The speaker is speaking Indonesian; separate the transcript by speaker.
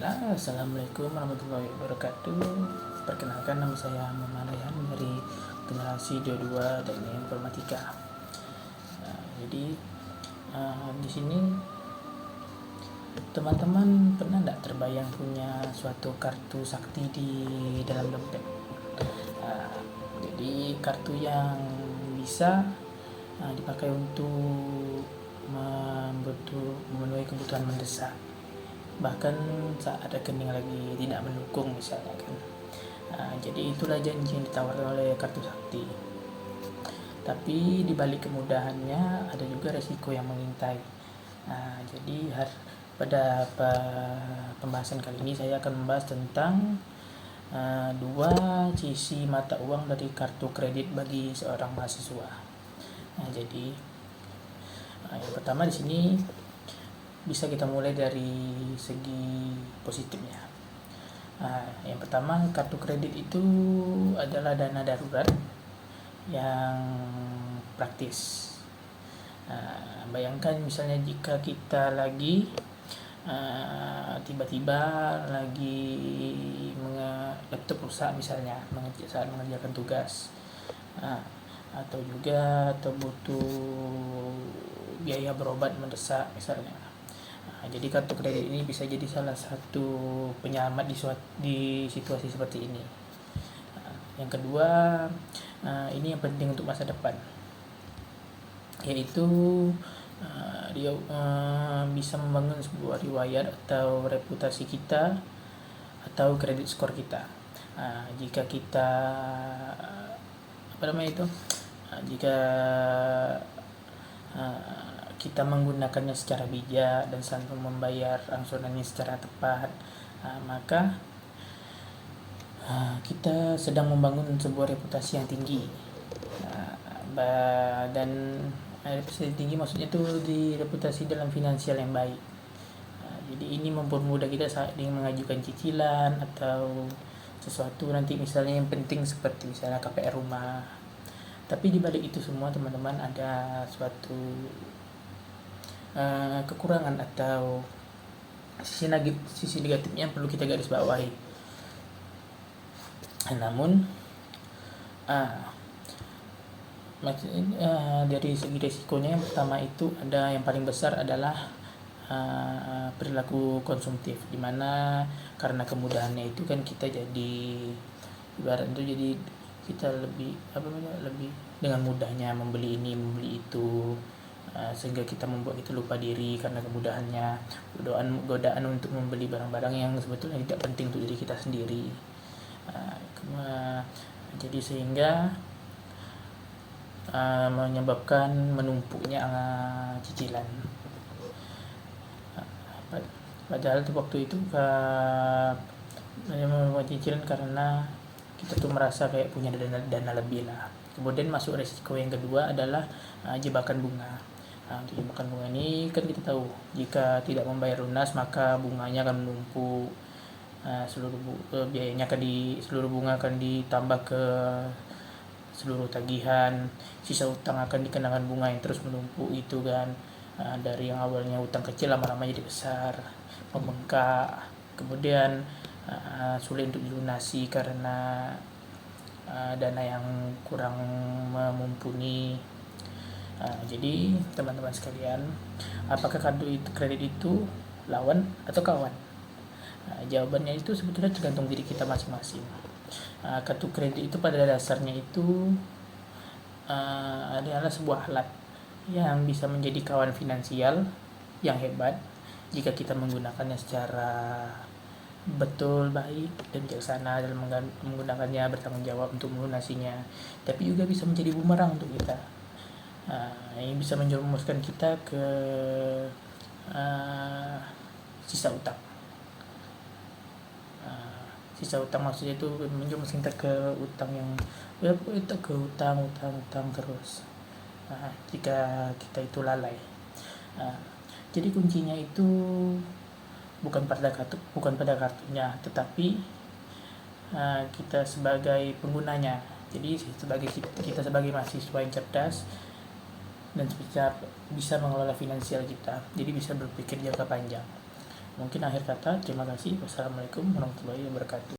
Speaker 1: Bismillah, Assalamualaikum warahmatullahi wabarakatuh. Perkenalkan, nama saya Muhammad Rayhan dari generasi 22 Teknik Informatika. Jadi di sini teman-teman pernah tidak terbayang punya suatu kartu sakti di dalam dompet? Jadi kartu yang bisa dipakai untuk memenuhi kebutuhan mendesak, bahkan saat rekening lagi tidak mendukung misalnya kan. Jadi itulah janji yang ditawarkan oleh kartu sakti. Tapi di balik kemudahannya ada juga resiko yang mengintai. Jadi pada pembahasan kali ini saya akan membahas tentang dua sisi mata uang dari kartu kredit bagi seorang mahasiswa. Jadi yang pertama di sini bisa kita mulai dari segi positifnya. Yang pertama, kartu kredit itu adalah dana darurat yang praktis. Bayangkan misalnya jika kita lagi tiba-tiba lagi laptop rusak misalnya saat mengerjakan tugas, atau butuh biaya berobat mendesak misalnya. Jadi kartu kredit ini bisa jadi salah satu penyelamat di situasi seperti ini. Yang kedua, ini yang penting untuk masa depan, yaitu dia bisa membangun sebuah riwayat atau reputasi kita atau kredit skor kita. Jika kita jika kita menggunakannya secara bijak dan selalu membayar angsurannya secara tepat, maka kita sedang membangun sebuah reputasi yang tinggi. Dan reputasi tinggi maksudnya tuh di reputasi dalam finansial yang baik. Jadi ini mempermudah kita saat ingin mengajukan cicilan atau sesuatu nanti misalnya yang penting seperti misalnya KPR rumah. Tapi di balik itu semua teman-teman ada suatu kekurangan atau sisi negatifnya yang perlu kita garis bawahi. Namun dari segi resikonya, yang pertama itu ada yang paling besar adalah perilaku konsumtif, dimana karena kemudahannya itu kan kita jadi ibarat itu jadi kita lebih dengan mudahnya membeli ini membeli itu, sehingga kita membuat kita lupa diri karena kemudahannya, godaan untuk membeli barang-barang yang sebetulnya tidak penting untuk diri kita sendiri. Jadi sehingga menyebabkan menumpuknya cicilan. Padahal waktu itu membuat cicilan karena kita tuh merasa kayak punya dana lebih lah. Kemudian masuk resiko yang kedua adalah jebakan bunga. Untuk jebakan bunga ini kan kita tahu jika tidak membayar lunas maka bunganya akan menumpuk. Seluruh bunga akan ditambah ke seluruh tagihan, sisa utang akan dikenakan bunga yang terus menumpuk itu kan. Dari yang awalnya utang kecil lama-lama jadi besar, membengkak, kemudian sulit untuk dilunasi karena dana yang kurang mumpuni. Jadi teman-teman sekalian, apakah kartu kredit itu lawan atau kawan? Jawabannya itu sebetulnya tergantung diri kita masing-masing. Kartu kredit itu pada dasarnya itu adalah sebuah alat yang bisa menjadi kawan finansial yang hebat jika kita menggunakannya secara betul, baik, dan bijaksana dalam menggunakannya, bertanggung jawab untuk melunasinya. Tapi juga bisa menjadi bumerang untuk kita, yang bisa menjerumuskan kita ke sisa utang. Sisa utang maksudnya itu menjerumuskan kita ke utang yang utang terus. Jika kita itu lalai. Jadi kuncinya itu bukan pada kartunya, tetapi kita sebagai penggunanya. Jadi kita sebagai mahasiswa yang cerdas dan bisa mengelola finansial kita. Jadi bisa berpikir jangka panjang. Mungkin akhir kata, terima kasih. Wassalamualaikum warahmatullahi wabarakatuh.